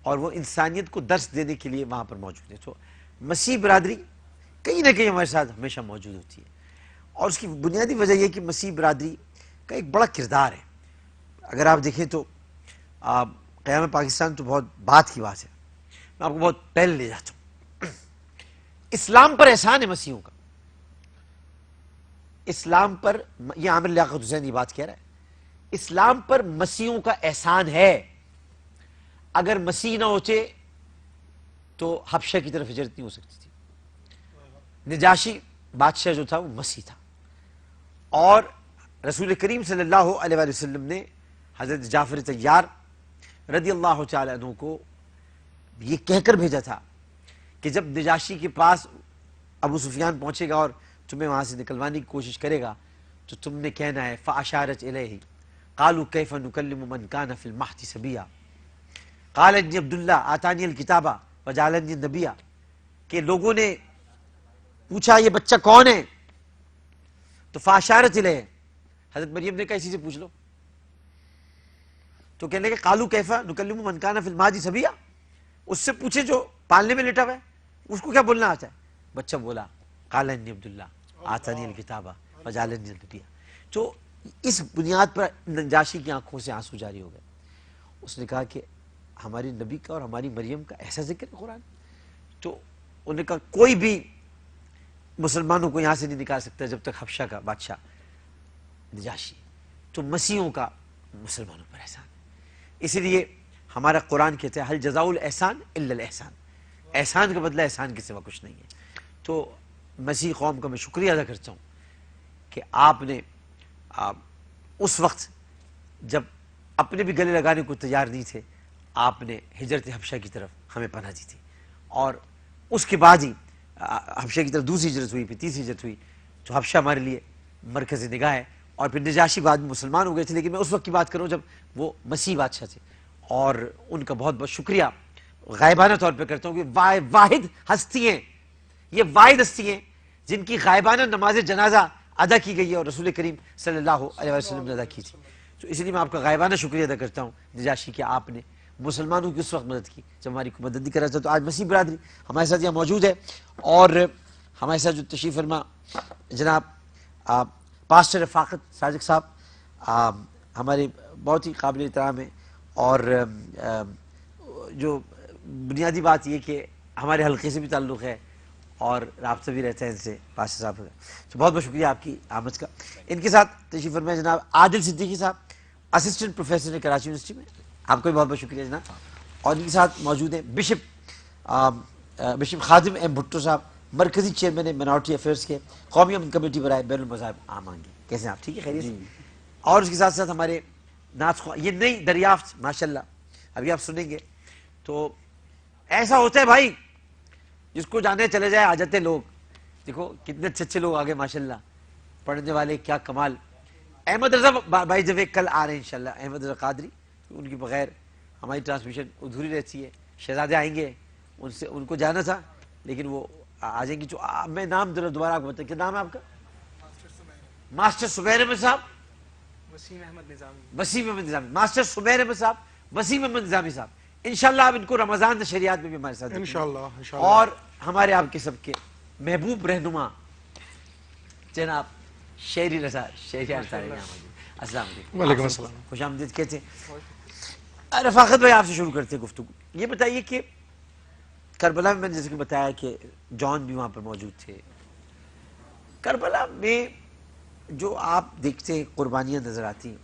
اور وہ انسانیت کو درس دینے کے لیے وہاں پر موجود ہے. تو مسیح برادری کہیں نہ کہیں ہمارے ساتھ ہمیشہ موجود ہوتی ہے، اور اس کی بنیادی وجہ یہ کہ مسیح برادری کا ایک بڑا کردار ہے. اگر آپ دیکھیں تو قیام پاکستان تو بہت بات کی بات ہے. میں آپ کو بہت پہلے لے جاتا ہوں. اسلام پر احسان ہے مسیحوں کا. اسلام پر، یہ عامر لیاقت حسین یہ بات کہہ رہا ہے، اسلام پر مسیحوں کا احسان ہے. اگر مسیح نہ ہوتے تو حبشہ کی طرف ہجرت نہیں ہو سکتی تھی. نجاشی بادشاہ جو تھا وہ مسیح تھا، اور رسول کریم صلی اللہ علیہ وآلہ وسلم نے حضرت جعفر طیار رضی اللہ تعالی عنہ کو یہ کہہ کر بھیجا تھا کہ جب نجاشی کے پاس ابو سفیان پہنچے گا اور تمہیں وہاں سے نکلوانے کی کوشش کرے گا تو تم نے کہنا ہے فاشارت الیہ قالوا کیف نکلم من کان فی المہد صبیا قال انی عبداللہ آتانی الکتاب وجعلنی نبیا، کہ لوگوں نے پوچھا یہ بچہ کون ہے، تو فاشارت الیہ، حضرت مریم نے کہا اسی سے پوچھ لو، تو کہنے کہ قالوا کیف نکلم من کان فی المہد صبیا، اس سے پوچھے جو پالنے میں لیٹا ہوا ہے اس کو کیا بولنا آتا ہے؟ بچہ بولا قال انی عبداللہ آتانی الکتاب وجعلنی نبیا۔ تو اس بنیاد پر نجاشی کی آنکھوں سے آنسو جاری ہو گئے، اس نے کہا کہ ہماری نبی کا اور ہماری مریم کا ایسا ذکر ہے قرآن، تو انہوں نے کہا کوئی بھی مسلمانوں کو یہاں سے نہیں نکال سکتا جب تک حبشہ کا بادشاہ نجاشی، تو مسیحوں کا مسلمانوں پر احسان ہے۔ اسی لیے ہمارا قرآن کہتا ہے حل جزاء الاحسان الا الاحسان، احسان کا بدلہ احسان کے سوا کچھ نہیں ہے۔ تو مسیح قوم کا میں شکریہ ادا کرتا ہوں کہ آپ نے اس وقت جب اپنے بھی گلے لگانے کو تیار نہیں تھے، آپ نے ہجرت حبشہ کی طرف ہمیں پناہ دی تھی، اور اس کے بعد ہی حبشہ کی طرف دوسری ہجرت ہوئی، پھر تیسری ہجرت ہوئی، تو حبشہ ہمارے لیے مرکز نگاہ ہے۔ اور پھر نجاشی بعد میں مسلمان ہو گئے تھے، لیکن میں اس وقت کی بات کروں جب وہ مسیح بادشاہ تھے، اور ان کا بہت بہت شکریہ غائبانہ طور پہ کرتا ہوں کہ واحد ہستی ہیں، یہ واحد ہستی ہیں جن کی غائبانہ نماز جنازہ ادا کی گئی ہے اور رسول کریم صلی اللہ علیہ وسلم نے ادا کی تھی۔ تو اس لیے میں آپ کا غائبانہ شکریہ ادا کرتا ہوں نجاشی کہ آپ نے مسلمانوں کی اس وقت مدد کی جب ہماری کو مدد نہیں کر رہا تھا۔ تو آج مسیح برادری ہمارے ساتھ یہاں موجود ہے، اور ہمارے ساتھ جو تشریف فرما جناب پاسٹر رفاقت صادق صاحب ہمارے بہت ہی قابل احترام ہیں، اور جو بنیادی بات یہ کہ ہمارے حلقے سے بھی تعلق ہے اور رابطہ بھی رہتا ہے ان سے پاسٹر صاحب کا، تو بہت بہت شکریہ آپ کی آمد کا۔ ان کے ساتھ تشریف فرما جناب عادل صدیقی صاحب، اسسٹنٹ پروفیسر ہیں کراچی یونیورسٹی میں، آپ کو بھی بہت بہت شکریہ جناب۔ اور ان کے ساتھ موجود ہیں بشپ خادم ایم بھٹو صاحب، مرکزی چیئرمین مائنورٹی افیئرس کے، قومی امن کمیٹی برائے بین المذاہب عام آہنگی۔ کیسے ہیں آپ؟ ٹھیک ہے، خیریت سے؟ اور اس کے ساتھ ساتھ ہمارے نعت خواہ، یہ نئی دریافت ماشاءاللہ ابھی آپ سنیں گے، تو ایسا ہوتا ہے بھائی جس کو جانے چلے جائے آ جاتے لوگ، دیکھو کتنے اچھے اچھے لوگ آگے ماشاءاللہ پڑھنے والے، کیا کمال۔ احمد رضا بھائی جب کل آ رہے ہیں انشاءاللہ، احمد رضا قادری، ان کی بغیر ہماری ٹرانسمیشن ادھوری رہتی ہے۔ شہزادے آئیں گے، ان سے ان کو جانا تھا لیکن وہ آ جائیں گے۔ جو میں نام دوبارہ آپ کو بتائیں، کیا نام ہے آپ کا؟ ماسٹر سبیر احمد صاحب، وسیم احمد نظامی، ماسٹر سبیر احمد صاحب، وسیم احمد نظامی صاحب، انشاءاللہ آپ ان کو رمضان نشریات میں بھی ہمارے ساتھ انشاءاللہ اور ہمارے آپ کے سب کے محبوب رہنما جناب شہری رضا شہری انصاری، السلام علیکم۔ وعلیکم السلام۔ خوش آمدید کہتے ہیں۔ رفاقت بھائی آپ سے شروع کرتے ہیں گفتگو، یہ بتائیے کہ کربلا میں نے جیسے کہ بتایا کہ جان بھی وہاں پر موجود تھے، کربلا میں جو آپ دیکھتے ہیں قربانیاں نظر آتی ہیں،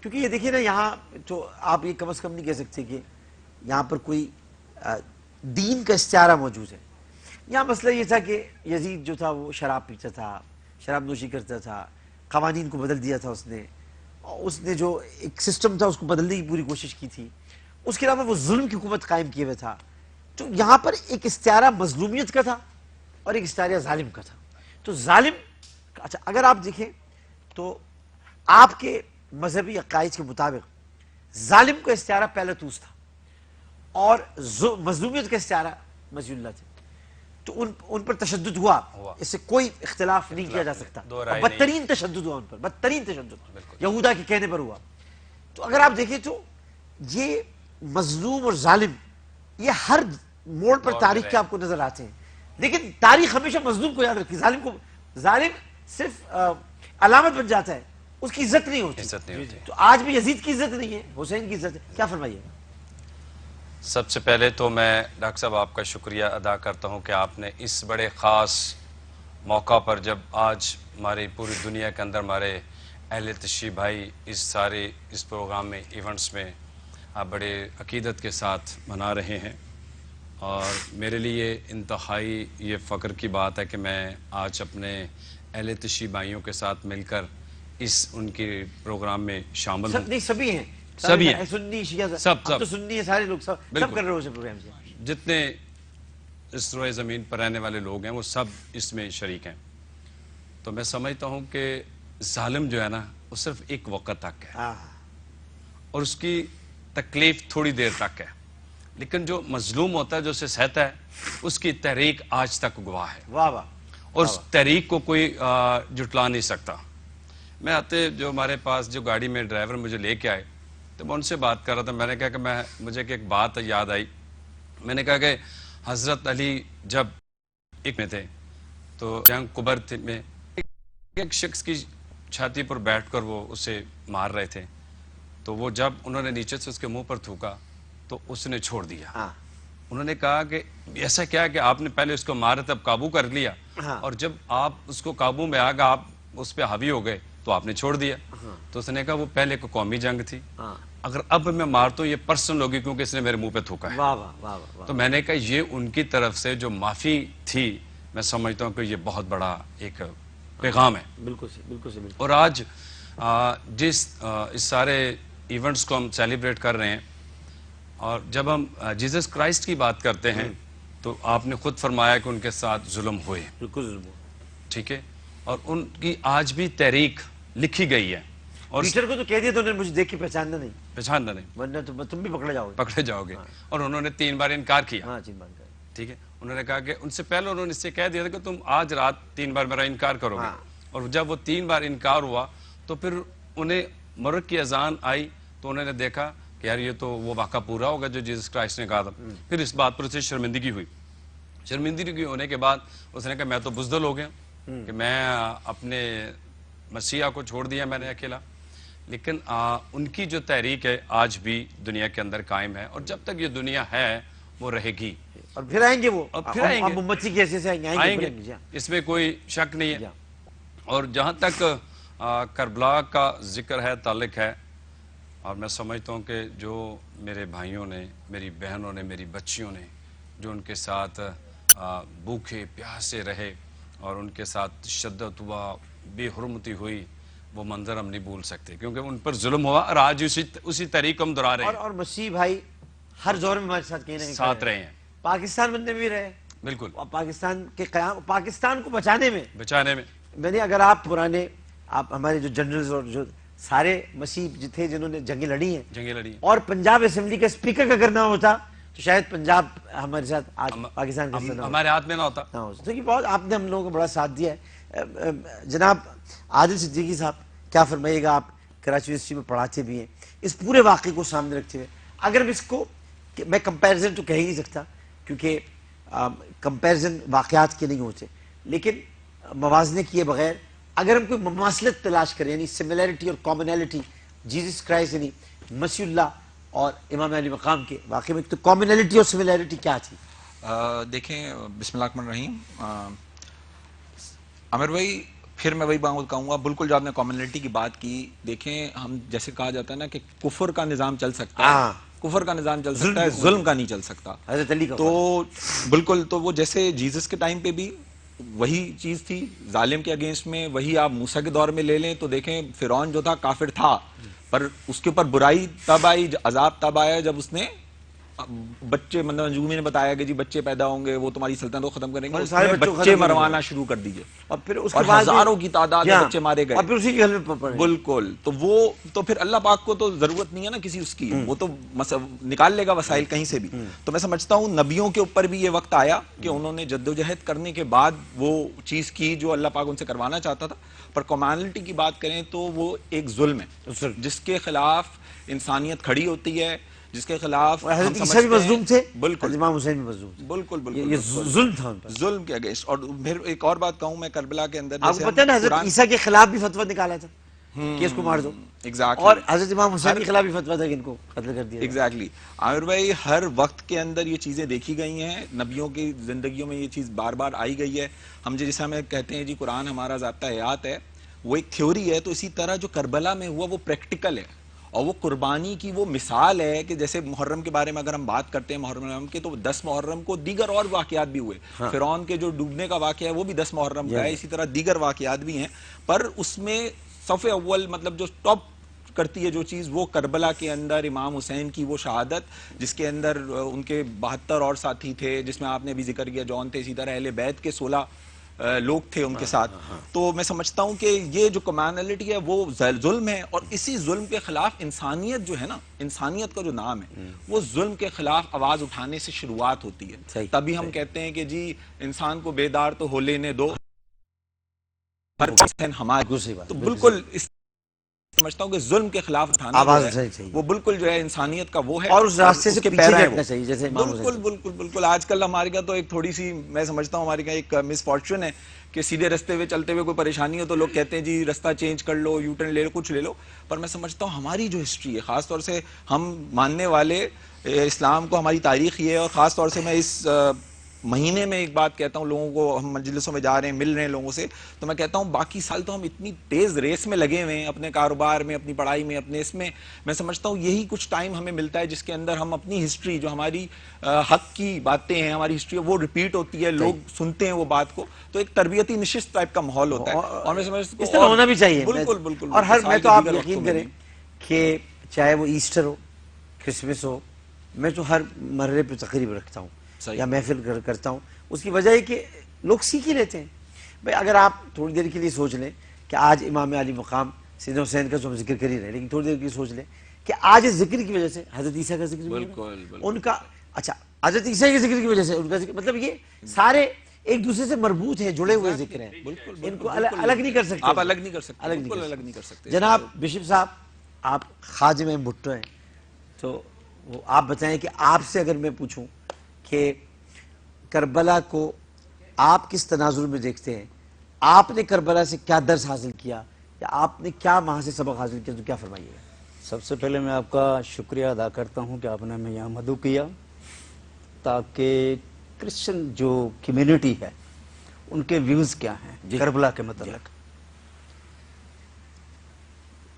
کیونکہ یہ دیکھیے نا یہاں تو آپ یہ کم از کم نہیں کہہ سکتے کہ یہاں پر کوئی دین کا استعارہ موجود ہے۔ یہاں مسئلہ یہ تھا کہ یزید جو تھا وہ شراب پیتا تھا، شراب نوشی کرتا تھا، قوانین کو بدل دیا تھا اس نے جو ایک سسٹم تھا اس کو بدلنے کی پوری کوشش کی تھی، اس کے علاوہ وہ ظلم کی حکومت قائم کیے ہوئے تھا۔ تو یہاں پر ایک استعارہ مظلومیت کا تھا اور ایک استعارہ ظالم کا تھا۔ تو ظالم، اچھا اگر آپ دیکھیں تو آپ کے مذہبی عقائد کے مطابق ظالم کا استعارہ پہلا طوس تھا اور مظلومیت کا استعارہ مسیح اللہ تھے، تو ان پر تشدد ہوا، اس سے کوئی اختلاف نہیں کیا جا سکتا، بدترین تشدد ہوا ان پر، بدترین تشدد یہودا کے کہنے پر ہوا۔ تو اگر آپ دیکھیں تو یہ مظلوم اور ظالم یہ ہر موڑ پر تاریخ کے آپ کو نظر آتے ہیں، لیکن تاریخ ہمیشہ مظلوم کو یاد رکھتی، ظالم صرف علامت بن جاتا ہے، اس کی عزت نہیں ہوتی۔ تو آج بھی یزید کی عزت نہیں ہے، حسین کی عزت ہے، کیا فرمائیے؟ سب سے پہلے تو میں ڈاکٹر صاحب آپ کا شکریہ ادا کرتا ہوں کہ آپ نے اس بڑے خاص موقع پر، جب آج ہماری پوری دنیا کے اندر ہمارے اہل تشریح بھائی اس پروگرام میں ایونٹس میں آپ بڑے عقیدت کے ساتھ منا رہے ہیں، اور میرے لیے انتہائی یہ فخر کی بات ہے کہ میں آج اپنے اہل تشریح بھائیوں کے ساتھ مل کر ان کے پروگرام میں شامل ہوں۔ نہیں سبھی ہیں، سبھی ہیں، سنی شیعہ سب تو سنی ہیں، سارے لوگ سب کر رہے ہو اس پروگرام سے، جتنے اس روئے زمین پر رہنے والے لوگ ہیں وہ سب اس میں شریک ہیں۔ تو میں سمجھتا ہوں کہ ظالم جو ہے نا وہ صرف ایک وقت تک ہے ہاں اور اس کی تکلیف تھوڑی دیر تک ہے، لیکن جو مظلوم ہوتا ہے جو اسے سہتا ہے اس کی تحریک آج تک گواہ ہے واہ واہ اور اس تحریک کو کوئی جھٹلا نہیں سکتا۔ میں آتے جو ہمارے پاس جو گاڑی میں ڈرائیور مجھے لے کے آئے تو میں ان سے بات کر رہا تھا، میں نے کہا کہ مجھے ایک بات یاد آئی، میں نے کہا کہ حضرت علی جب ایک میں تھے تو جنگ قبر میں ایک شخص کی چھاتی پر بیٹھ کر وہ اسے مار رہے تھے، تو وہ جب انہوں نے نیچے سے اس کے منہ پر تھوکا تو اس نے چھوڑ دیا۔ ہاں انہوں نے کہا کہ ایسا کیا ہے کہ آپ نے پہلے اس کو مارا تب قابو کر لیا اور جب آپ اس کو قابو میں آ گئے آپ اس پہ حاوی ہو گئے تو آپ نے چھوڑ دیا۔ تو اس نے کہا وہ پہلے کو قومی جنگ تھی، اگر اب میں مارتا ہوں یہ پرسنل ہوگی کیونکہ اس نے میرے منہ پہ تھوکا ہے۔ واہ واہ واہ واہ تو میں نے کہا یہ ان کی طرف سے جو معافی تھی میں سمجھتا ہوں کہ یہ بہت بڑا ایک پیغام ہے۔ بالکل سے بالکل سے بالکل اور آج جس اس سارے ایونٹس کو ہم سیلیبریٹ کر رہے ہیں اور جب ہم جیزس کرائسٹ کی بات کرتے ہیں تو آپ نے خود فرمایا کہ ان کے ساتھ ظلم ہوئے، بالکل ظلم ٹھیک ہے، اور ان کی آج بھی تحریک لکھی گئی ہے اور پیٹر کو تو کہہ دیا تو انہوں نے مجھے دیکھ کے پہچاننا نہیں، پہچاننا نہیں، ورنہ تم بھی پکڑے جاؤ گے۔ پکڑے جاؤ گے، اور انہوں نے 3 بار انکار کیا، ہاں چین بات کر ٹھیک ہے، انہوں نے کہا کہ ان سے پہلے انہوں نے اس سے کہہ دیا تھا کہ تم آج رات 3 بار میرا انکار کرو گے، اور جب وہ 3 بار انکار ہوا تو پھر انہیں مرگ کی اذان آئی تو انہوں نے دیکھا کہ یار یہ تو وہ واقعہ پورا ہوگا جو جیسس کرائسٹ نے کہا تھا۔ پھر اس بات پر اسے شرمندگی ہوئی، شرمندگی ہونے کے بعد اس نے کہا میں تو بزدل ہو گیا کہ میں اپنے مسیحا کو چھوڑ دیا میں نے اکیلا، لیکن ان کی جو تحریک ہے آج بھی دنیا کے اندر قائم ہے اور جب تک یہ دنیا ہے وہ رہے گی اور پھر آئیں گے وہ، اور پھر آئیں گے، ہم امتی کی حیثیت سے آئیں گے، اس میں کوئی شک نہیں ہے۔ اور جہاں تک کربلا کا ذکر ہے تعلق ہے، اور میں سمجھتا ہوں کہ جو میرے بھائیوں نے میری بہنوں نے میری بچیوں نے جو ان کے ساتھ بھوکے پیاسے رہے اور ان کے ساتھ شدت ہوا بے حرمتی ہوئی وہ منظر ہم نہیں بھول سکتے کیونکہ ان پر ظلم ہوا اور آج اسی طریق ہم دہرا رہے ہیں اور مسیح بھائی ہر دور میں ہمارے ساتھ کہیں نہ کہیں ساتھ رہے ہیں، پاکستان بننے میں بھی رہے، بالکل پاکستان کے قیام پاکستان کو بچانے میں میں نے اگر آپ پرانے آپ ہمارے جو جنرلز اور جو سارے مسیح تھے جنہوں نے جنگیں لڑی ہیں اور پنجاب اسمبلی کا اسپیکر کا کرنا ہوتا تو شاید پنجاب ہمارے ساتھ آج پاکستان کا ہمارے ہاتھ میں نہ ہوتا۔ کیونکہ بہت آپ نے ہم لوگوں کو بڑا ساتھ دیا ہے۔ جناب عادل صدیقی صاحب کیا فرمائیے گا، آپ کراچی یونیورسٹی میں پڑھاتے بھی ہیں، اس پورے واقعے کو سامنے رکھتے ہوئے اگر ہم اس کو میں کمپیریزن تو کہہ ہی نہیں سکتا کیونکہ کمپیریزن واقعات کے نہیں ہوتے، لیکن موازنے کیے بغیر اگر ہم کوئی مماثلت تلاش کریں یعنی سملیرٹی اور کامنالٹی جیزس کرائسٹ یعنی مسیح اللہ اور امام علی مقام کے واقعے میں تو کامنالٹی اور سملیرٹی کیا تھی؟ دیکھیں بسم اللہ الرحمن الرحیم، عامر بھائی پھر میں وہی بات کہوں گا بالکل جو آپ نے کامنالٹی کی بات کی، دیکھیں ہم جیسے کہا جاتا ہے نا کہ کفر کا نظام چل سکتا ہے، کفر کا نظام چل سکتا ہے، ظلم کا نہیں چل سکتا۔ حضرت علی کا تو بالکل تو وہ جیسے جیزس کے ٹائم پہ بھی وہی چیز تھی ظالم کے اگینسٹ میں، وہی آپ موسیٰ کے دور میں لے لیں تو دیکھیں فرعون جو تھا کافر تھا پر اس کے اوپر برائی تب آئی، عذاب تب آیا جب اس نے بچے مطلب نجومی نے بتایا کہ جی بچے پیدا ہوں گے وہ تمہاری سلطنت کو ختم کریں گے، اس نے بچے مروانا شروع کر دیے اور پھر اس اور کے بعد ہزاروں کی تعداد میں بچے مارے گئے اور پھر اسی کے حل میں پڑے بالکل۔ تو وہ تو پھر اللہ پاک کو تو ضرورت نہیں ہے نا کسی اس کی، وہ تو نکال لے گا وسائل کہیں سے بھی۔ تو میں سمجھتا ہوں نبیوں کے اوپر بھی یہ وقت آیا کہ انہوں نے جدوجہد کرنے کے بعد وہ چیز کی جو اللہ پاک ان سے کروانا چاہتا تھا، پر کمیونٹی کی بات کریں تو وہ ایک ظلم ہے جس کے خلاف انسانیت کھڑی ہوتی ہے، جس کے خلاف حضرت عیسیٰ بھی مظلوم تھے، بالکل امام حسین بھی مظلوم تھے، بالکل بالکل یہ ظلم تھا ان پر، ظلم کے اگینسٹ۔ اور پھر ایک اور بات کہوں میں کربلا کے اندر آپ کو پتہ ہے نا حضرت عیسیٰ کے خلاف بھی فتویٰ نکالا تھا کہ اس کو مار دو، اور حضرت امام حسین کے خلاف بھی فتویٰ تھا کہ ان کو قتل کر دیا۔ ایگزیکٹلی عامر بھائی ہر وقت کے اندر یہ چیزیں دیکھی گئی ہیں، نبیوں کی زندگیوں میں یہ چیز بار بار آئی گئی ہے۔ ہم جیسے ہمیں کہتے ہیں جی قرآن ہمارا ضابطہ حیات ہے، وہ ایک تھیوری ہے، تو اسی طرح جو کربلا میں ہوا وہ پریکٹیکل ہے اور وہ قربانی کی وہ مثال ہے کہ جیسے محرم کے بارے میں اگر ہم بات کرتے ہیں محرم کے تو 10 محرم کو دیگر اور واقعات بھی ہوئے، فرعون کے جو ڈوبنے کا واقعہ ہے وہ بھی 10 محرم کا ہے، اسی طرح دیگر واقعات بھی ہیں، پر اس میں صف اول مطلب جو ٹاپ کرتی ہے جو چیز وہ کربلا کے اندر امام حسین کی وہ شہادت جس کے اندر ان کے 72 اور ساتھی تھے، جس میں آپ نے بھی ذکر کیا جون تھے، اسی طرح اہل بیت کے 16 لوگ تھے ان کے ساتھ. تو میں سمجھتا ہوں کہ یہ جو کمیونلٹی ہے وہ ظلم ہے, اور اسی ظلم کے خلاف انسانیت جو ہے نا, انسانیت کا جو نام ہے وہ ظلم کے خلاف آواز اٹھانے سے شروعات ہوتی ہے. تبھی ہم کہتے ہیں کہ جی انسان کو بیدار تو ہو لینے دو, ہر انسان ہمارے. تو بالکل اس سمجھتا ہوں کہ ظلم کے خلاف اٹھانا جو ہے وہ بالکل جو ہے انسانیت کا وہ ہے, اور اس راستے سے پیچھے ہٹنا چاہیے. جیسے بالکل بالکل بالکل آج کل ہمارے یہاں تو ایک تھوڑی سی, میں سمجھتا ہوں ہمارے یہاں ایک مس فارچون ہے کہ سیدھے رستے ہوئے چلتے ہوئے کوئی پریشانی ہو تو لوگ کہتے ہیں جی رستہ چینج کر لو, یو ٹرن لے لو, کچھ لے لو. پر میں سمجھتا ہوں ہماری جو ہسٹری ہے, خاص طور سے ہم ماننے والے اسلام کو, ہماری تاریخ یہ ہے. اور خاص طور سے میں اس مہینے میں ایک بات کہتا ہوں لوگوں کو, ہم مجلسوں میں جا رہے ہیں, مل رہے ہیں لوگوں سے, تو میں کہتا ہوں باقی سال تو ہم اتنی تیز ریس میں لگے ہوئے ہیں اپنے کاروبار میں, اپنی پڑھائی میں, اپنے اس میں سمجھتا ہوں یہی کچھ ٹائم ہمیں ملتا ہے جس کے اندر ہم اپنی ہسٹری, جو ہماری حق کی باتیں ہیں, ہماری ہسٹری وہ ریپیٹ ہوتی ہے, لوگ سنتے ہیں وہ بات کو, تو ایک تربیتی نشست ٹائپ کا ماحول ہوتا ہے. اور میں سمجھتا ہوں اس طرح ہونا بھی چاہیے. بالکل بالکل. اور ہر, میں تو آپ یقین کریں کہ چاہے وہ ایسٹر ہو, کرسمس ہو, میں تو ہر مرحلے پہ تقریب رکھتا ہوں یا محفل کرتا ہوں. اس کی وجہ ہے کہ لوگ سیکھ ہی لیتے ہیں. بھائی اگر آپ تھوڑی دیر کے لیے سوچ لیں کہ آج امام علی مقام سیدنا حسین کا تو ہم ذکر کر ہی رہے ہیں, لیکن تھوڑی دیر کے لیے سوچ لیں کہ آج اس ذکر کی وجہ سے حضرت عیسیٰ کا ذکر بھی ہو رہا ہے, ان کا, اچھا حضرت عیسیٰ کے ذکر کی وجہ سے ان کا ذکر, مطلب یہ سارے ایک دوسرے سے مربوط ہیں, جڑے ہوئے ذکر ہیں. ان کو الگ نہیں کر سکتے, آپ الگ نہیں کر سکتے, بالکل الگ نہیں کر سکتے. جناب بشپ صاحب, آپ خواجہ میں بھٹو ہیں, تو وہ آپ بتائیں کہ آپ سے اگر میں پوچھوں کہ کربلا کو آپ کس تناظر میں دیکھتے ہیں, آپ نے کربلا سے کیا درس حاصل کیا, یا آپ نے کیا وہاں سے سبق حاصل کیا, تو کیا فرمائیے گا؟ سب سے پہلے میں آپ کا شکریہ ادا کرتا ہوں کہ آپ نے ہمیں یہاں مدعو کیا, تاکہ کرسچن جو کمیونٹی ہے ان کے ویوز کیا ہیں کربلا کے متعلق.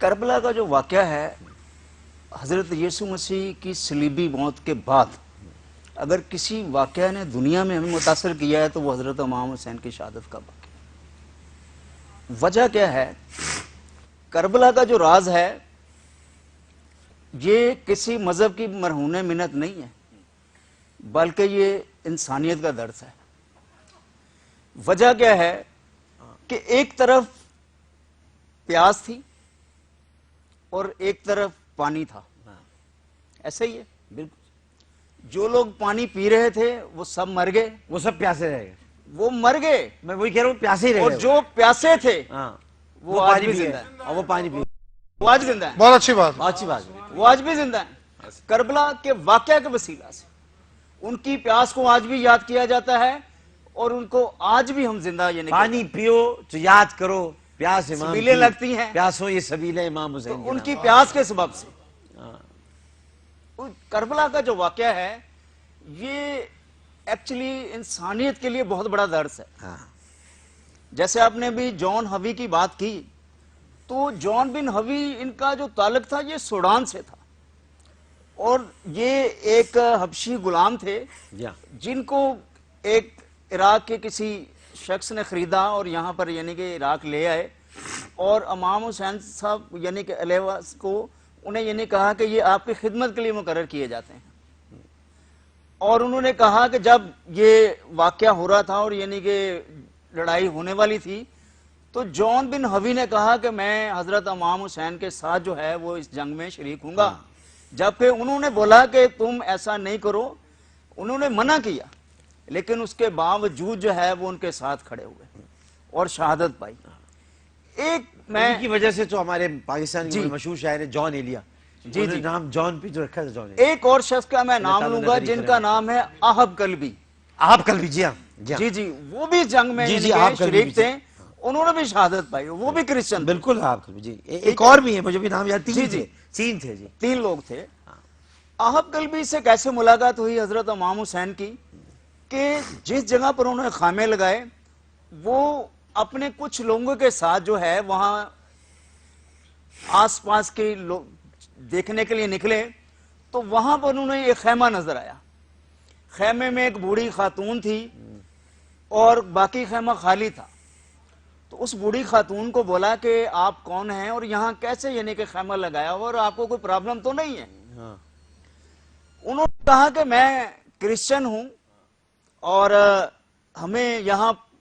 کربلا کا جو واقعہ ہے, حضرت یسوع مسیح کی صلیبی موت کے بعد اگر کسی واقعہ نے دنیا میں ہمیں متاثر کیا ہے تو وہ حضرت امام حسین کی شہادت کا واقعہ. وجہ کیا ہے؟ کربلا کا جو راز ہے یہ کسی مذہب کی مرہون منت نہیں ہے, بلکہ یہ انسانیت کا درس ہے. وجہ کیا ہے کہ ایک طرف پیاس تھی اور ایک طرف پانی تھا, ایسا ہی ہے بالکل. جو لوگ پانی پی رہے تھے وہ سب مر گئے, وہ سب پیاسے رہ گئے, وہ مر گئے. میں وہی کہہ رہا ہوں, پیاسے ہی رہ گئے. اور جو پیاسے تھے وہ آج پانی بھی پی زندہ گئے, ہے, اور وہ پانی پی گئے. وہ آج زندہ ہے. بہت اچھی بات. بہت اچھی بات ہے. وہ آج بھی زندہ ہے. کربلا کے واقعہ کے وسیلہ سے ان کی پیاس کو آج بھی یاد کیا جاتا ہے, اور ان کو آج بھی ہم زندہ, یعنی پانی پیو تو یاد کرو پیاس امام سبیلیں کی, لگتی ہیں, پیاسوں یہ سبیلیں امام حسین ان کی پیاس کے سبب سے. کربلا کا جو واقعہ ہے یہ ایکچولی انسانیت کے لیے بہت بڑا درس ہے. جیسے آپ نے بھی جان ہوی کی بات کی, تو جان بن ہوی ان کا جو تعلق تھا یہ سوڈان سے تھا, اور یہ ایک حبشی غلام تھے جن کو ایک عراق کے کسی شخص نے خریدا اور یہاں پر یعنی کہ عراق لے آئے, اور امام حسین صاحب یعنی کہ علیہ کو انہیں یعنی کہا کہ یہ آپ کی خدمت کے لیے مقرر کیے جاتے ہیں. اور انہوں نے کہا کہ جب یہ واقعہ ہو رہا تھا اور یعنی کہ لڑائی ہونے والی تھی, تو جان بن ہوی نے کہا کہ میں حضرت امام حسین کے ساتھ جو ہے وہ اس جنگ میں شریک ہوں گا. جبکہ انہوں نے بولا کہ تم ایسا نہیں کرو, انہوں نے منع کیا, لیکن اس کے باوجود جو ہے وہ ان کے ساتھ کھڑے ہوئے اور شہادت پائی. ایک میں کی وجہ سے تو ہمارے پاکستان کے مشہور شاعر جان ایلیا, جی نام جان پہ جو رکھا تھا جان. ایک اور شخص کا میں نام لوں گا جن کا نام ہے آہب قلبی. آہب قلبی, جی ہاں جی وہ بھی جنگ میں شریک تھے, انہوں نے بھی شہادت پائی, وہ بھی کرسچن. بالکل آہب قلبی, جی ایک اور بھی ہے مجھے بھی نام یاد, تین تھے, جی 3 لوگ تھے. آہب قلبی سے کیسے ملاقات ہوئی حضرت امام حسین کی, کہ جس جگہ پر انہوں نے خیمے لگائے وہ اپنے کچھ لوگوں کے ساتھ جو ہے وہاں آس پاس کے لوگ دیکھنے کے لیے نکلے, تو وہاں پر انہیں ایک خیمہ نظر آیا. خیمے میں ایک بوڑھی خاتون تھی اور باقی خیمہ خالی تھا. تو اس بوڑھی خاتون کو بولا کہ آپ کون ہیں اور یہاں کیسے یعنی کہ خیمہ لگایا ہوا, اور آپ کو کوئی پرابلم تو نہیں ہے؟ انہوں نے کہا کہ میں کرسچن ہوں اور ہمیں یہاں